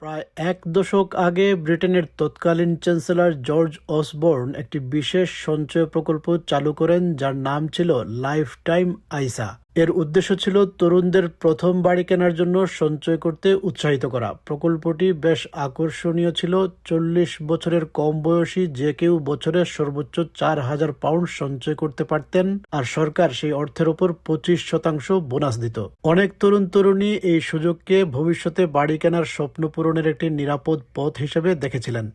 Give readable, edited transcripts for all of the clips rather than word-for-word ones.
প্রায় এক দশক আগে ব্রিটেনের তৎকালীন চ্যান্সেলর জর্জ অসবর্ন একটি বিশেষ সঞ্চয় প্রকল্প চালু করেন যার নাম ছিল লাইফ টাইম আইসা। এর উদ্দেশ্য ছিল তরুণদের প্রথম বাড়ি কেনার জন্য সঞ্চয় করতে উৎসাহিত করা। প্রকল্পটি বেশ আকর্ষণীয় ছিল। 40 বছরের কম বয়সী যে কেউ বছরে সর্বোচ্চ 4,000 পাউন্ড সঞ্চয় করতে পারতেন, আর সরকার সেই অর্থের উপর 25% বোনাস দিত। অনেক তরুণ তরুণী এই সুযোগকে ভবিষ্যতে বাড়ি কেনার স্বপ্ন পূরণের একটি নিরাপদ পথ হিসেবে দেখেছিলেন।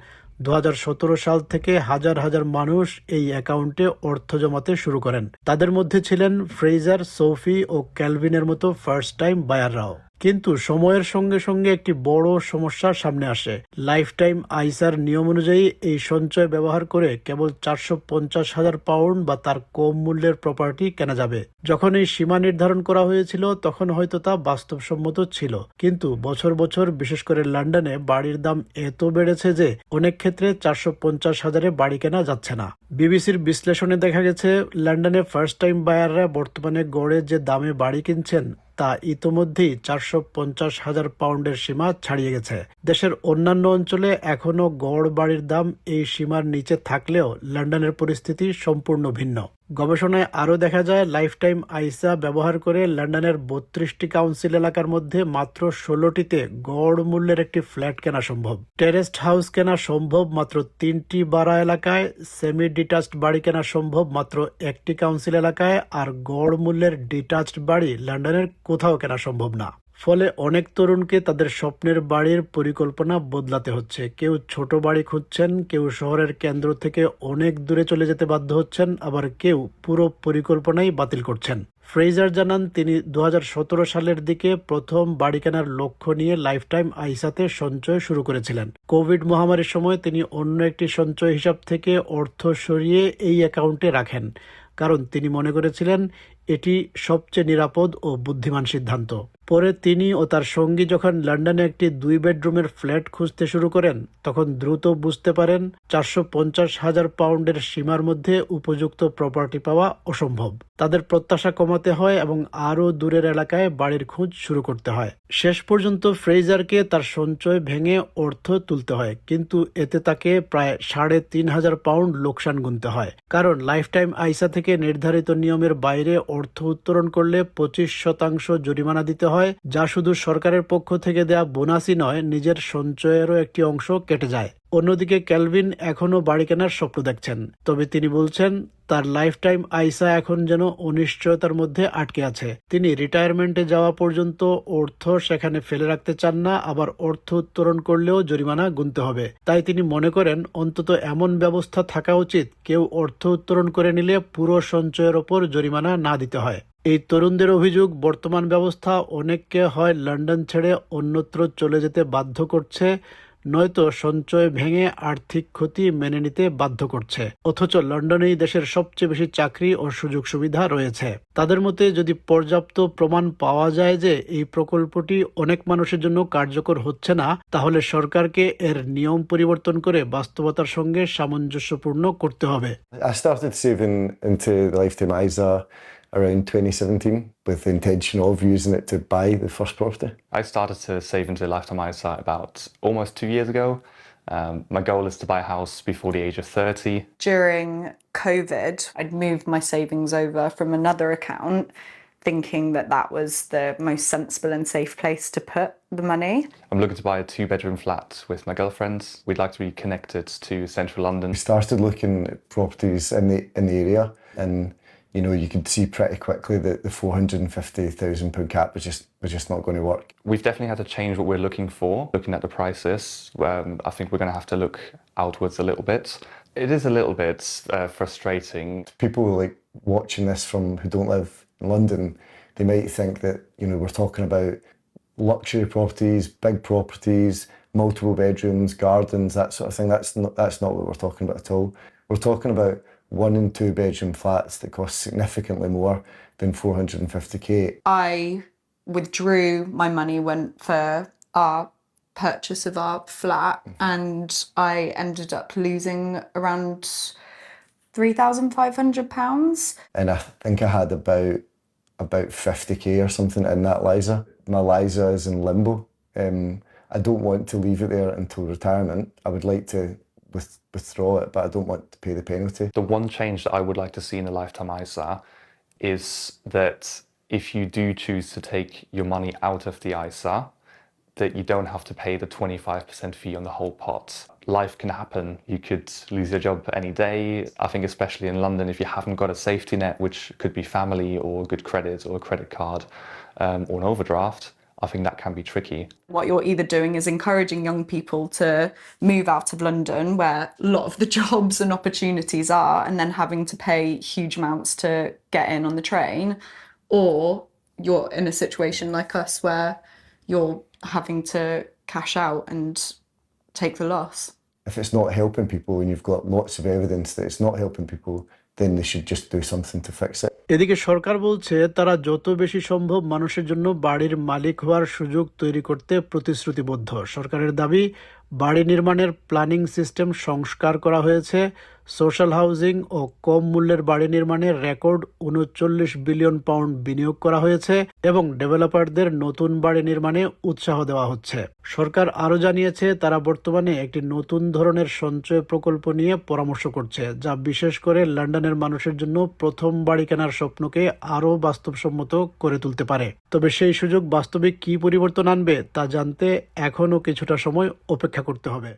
2017 সাল থেকে হাজার হাজার মানুষ এই অ্যাকাউন্টে অর্থ জমাতে শুরু করেন। তাদের মধ্যে ছিলেন ফ্রেজার, সোফি ও ক্যালভিনের মতো ফার্স্ট টাইম বায়াররাও। কিন্তু সময়ের সঙ্গে সঙ্গে একটি বড় সমস্যার সামনে আসে। লাইফ টাইম আইসার নিয়ম অনুযায়ী এই সঞ্চয় ব্যবহার করে কেবল 450,000 পাউন্ড বা তার কম মূল্যের প্রপার্টি কেনা যাবে। যখন এই সীমা নির্ধারণ করা হয়েছিল তখন হয়তো তা বাস্তবসম্মত ছিল, কিন্তু বছর বছর বিশেষ করে লন্ডনে বাড়ির দাম এত বেড়েছে যে অনেক ক্ষেত্রে 450,000-এ বাড়ি কেনা যাচ্ছে না। বিবিসির বিশ্লেষণে দেখা গেছে লন্ডনে ফার্স্ট টাইম বায়াররা বর্তমানে গড়ে যে দামে বাড়ি কিনছেন তা ইতোমধ্যেই 450,000 পাউন্ডের সীমা ছাড়িয়ে গেছে। দেশের অন্যান্য অঞ্চলে এখনও গড় বাড়ির দাম এই সীমার নিচে থাকলেও লন্ডনের পরিস্থিতি সম্পূর্ণ ভিন্ন। গবেষণায় আরও দেখা যায় লাইফ টাইম আইসা ব্যবহার করে লন্ডনের 32টি কাউন্সিল এলাকার মধ্যে মাত্র 16টিতে গড় মূল্যের একটি ফ্ল্যাট কেনা সম্ভব। টেরেসড হাউস কেনা সম্ভব মাত্র 3টি বাড়া এলাকায়, সেমি ডিটাচড বাড়ি কেনা সম্ভব মাত্র 1টি কাউন্সিল এলাকায়, আর গড় মূল্যের ডিটাচড বাড়ি লন্ডনের কোথাও কেনা সম্ভব না। ফলে অনেক তরুণকে তাদের স্বপ্নের বাড়ির পরিকল্পনা বদলাতে হচ্ছে। কেউ ছোট বাড়ি খুঁজছেন, কেউ শহরের কেন্দ্র থেকে অনেক দূরে চলে যেতে বাধ্য হচ্ছেন, আবার কেউ পুরো পরিকল্পনাই বাতিল করছেন। ফ্রেজার জানান তিনি 2017 সালের দিকে প্রথম বাড়ি কেনার লক্ষ্য নিয়ে লাইফ টাইম আইসাতে সঞ্চয় শুরু করেছিলেন। কোভিড মহামারীর সময় তিনি অন্য একটি সঞ্চয় হিসাব থেকে অর্থ সরিয়ে এই অ্যাকাউন্টে রাখেন, কারণ তিনি মনে করেছিলেন এটি সবচেয়ে নিরাপদ ও বুদ্ধিমান সিদ্ধান্ত। পরে তিনি ও তার সঙ্গী যখন লন্ডনে একটি 2 বেডরুমের ফ্ল্যাট খুঁজতে শুরু করেন তখন দ্রুত বুঝতে পারেন 450,000 পাউন্ডের সীমার মধ্যে উপযুক্ত প্রপার্টি পাওয়া অসম্ভব। তাদের প্রত্যাশা কমাতে হয় এবং আরও দূরের এলাকায় বাড়ির খোঁজ শুরু করতে হয়। শেষ পর্যন্ত ফ্রেজারকে তার সঞ্চয় ভেঙে অর্থ তুলতে হয়, কিন্তু এতে তাকে প্রায় 3,500 পাউন্ড লোকসান গুনতে হয়, কারণ লাইফ টাইম আইসা থেকে নির্ধারিত নিয়মের বাইরে অর্থ উত্তোলন করলে 25% জরিমানা দিতে হয়, যা শুধু সরকারের পক্ষ থেকে দেয়া বোনাসই নয়, নিজের সঞ্চয়েরও একটি অংশ কেটে যায়। অন্যদিকে ক্যালভিন এখনও বাড়ি কেনার স্বপ্ন দেখছেন, তবে তিনি বলছেন তার লাইফ টাইম আইসা এখন যেন অনিশ্চয়তার মধ্যে আটকে আছে। তিনি রিটায়ারমেন্টে যাওয়া পর্যন্ত অর্থ সেখানে ফেলে রাখতে চান না, আবার অর্থ উত্তোলন করলেও জরিমানা গুনতে হবে। তাই তিনি মনে করেন অন্তত এমন ব্যবস্থা থাকা উচিত কেউ অর্থ উত্তোলন করে নিলে পুরো সঞ্চয়ের ওপর জরিমানা না দিতে হয়। এই তরুণদের অভিযোগ, বর্তমান ব্যবস্থা অনেককে হয় লন্ডন ছেড়ে অন্যত্র চলে যেতে বাধ্য করছে, নয়তো সঞ্চয় ভেঙে আর্থিক ক্ষতি মেনে নিতে বাধ্য করছে। অথচ লন্ডনেই দেশের সবচেয়ে বেশি চাকরি ও সুযোগ সুবিধা রয়েছে। তাদের মতে যদি পর্যাপ্ত প্রমাণ পাওয়া যায় যে এই প্রকল্পটি অনেক মানুষের জন্য কার্যকর হচ্ছে না, তাহলে সরকারকে এর নিয়ম পরিবর্তন করে বাস্তবতার সঙ্গে সামঞ্জস্যপূর্ণ করতে হবে। I started saving into the Lifetime ISA around 2017 with the intention of using it to buy the first property. I started to save into Lifetime ISA about almost 2 years ago. My goal is to buy a house before the age of 30. During COVID, I'd moved my savings over from another account, thinking that that was the most sensible and safe place to put the money. I'm looking to buy a 2-bedroom flat with my girlfriends. We'd like to be connected to central London. We started looking at properties in the area, and you could see pretty quickly that the £450,000 cap was just not going to work. We've definitely had to change what we're looking for. Looking at the prices, I think we're going to have to look outwards a little bit. It is a little bit frustrating. People like watching this who don't live in London, they might think that we're talking about luxury properties, big properties, multiple bedrooms, gardens, that sort of thing. That's not what we're talking about at all. We're talking about 1 and 2 bedroom flats that cost significantly more than 450k. I withdrew my money for our purchase of our flat, and I ended up losing around £3,500. And I think I had about 50k or something in that LISA. My LISA is in limbo. I don't want to leave it there until retirement. I would like to withdraw it, but I don't want to pay the penalty. The one change that I would like to see in the lifetime ISA is that if you do choose to take your money out of the ISA, that you don't have to pay the 25% fee on the whole pot. Life can happen. You could lose your job any day. I think especially in London, if you haven't got a safety net, which could be family or good credit or a credit card or an overdraft, I think that can be tricky. What you're either doing is encouraging young people to move out of London, where a lot of the jobs and opportunities are, and then having to pay huge amounts to get in on the train, or you're in a situation like us where you're having to cash out and take the loss. If it's not helping people and you've got lots of evidence that it's not helping people, then they should just do something to fix it. এদিকে সরকার বলছে তারা যত বেশি সম্ভব মানুষের জন্য বাড়ির মালিক হওয়ার সুযোগ তৈরি করতে প্রতিশ্রুতিবদ্ধ। সরকারের দাবি, বাড়ি নির্মাণের প্ল্যানিং সিস্টেম সংস্কার করা হয়েছে, সোশ্যাল হাউজিং ও কম মূল্যের বাড়ি নির্মাণে রেকর্ড ৩৯ বিলিয়ন পাউন্ড বিনিয়োগ করা হয়েছে এবং ডেভেলপারদের নতুন বাড়ি নির্মাণে উৎসাহ দেওয়া হচ্ছে। সরকার আরও জানিয়েছে তারা বর্তমানে একটি নতুন ধরনের সঞ্চয় প্রকল্প নিয়ে পরামর্শ করছে, যা বিশেষ করে লন্ডনের মানুষের জন্য প্রথম বাড়ি কেনার স্বপ্নকে আরও বাস্তবসম্মত করে তুলতে পারে। তবে সেই সুযোগ বাস্তবে কী পরিবর্তন আনবে তা জানতে এখনও কিছুটা সময় অপেক্ষা করতে হবে।